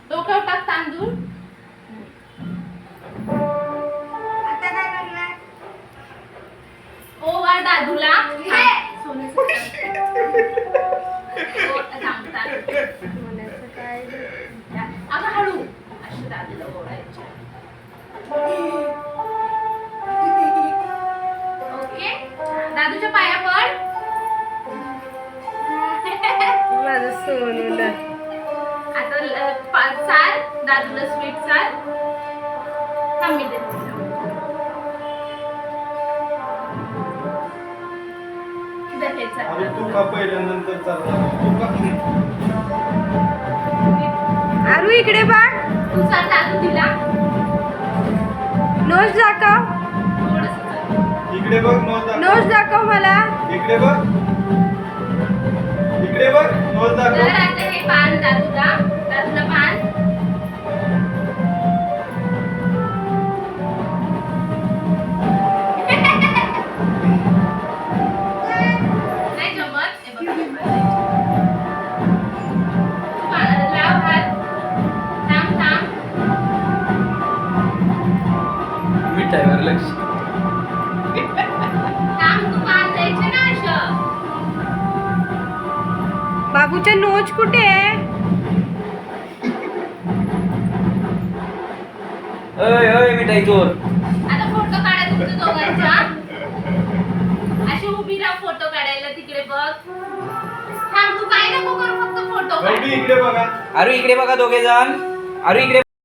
डोक्यावर टाक तांदूळ. आता काय करणार? ओवाळ दादूला. सोन्याचं सांगतात म्हणायचं काय? अगं हळू अशी दादूला ओवाळायची. ओके दादूच्या पाया पड. माझं सोनूला आता चाल दादूला स्वीट चाल. थांबी दे अरे तू का पहिल्यानंतर चालला तू का आरू इकडे बघ. तू चाल दादू तिला नोज दाखव. थोडंसं चाल. इकडे बघ नोज नोज दाखव मला. इकडे बघ इकडे बघ नोज तर दाखव. आता हे पान दादूला पान. नाही जमत. हे बघ लाव हात. थांब थांब. मिठाईवर लक्ष. थांब तू पान द्यायचे ना असं. बाबूचा नोज कुठे आहे? अय अय मिठाई चोर. आता फोटो काढा तुमच्या दोघांचा. अशी उभी राहा फोटो काढायला. तिकडे बघ. थांब तू काय नको करू फक्त फोटो काढ. गौरी इकडे बघा. आरू इकडे बघा दोघे जण. आरू इकडे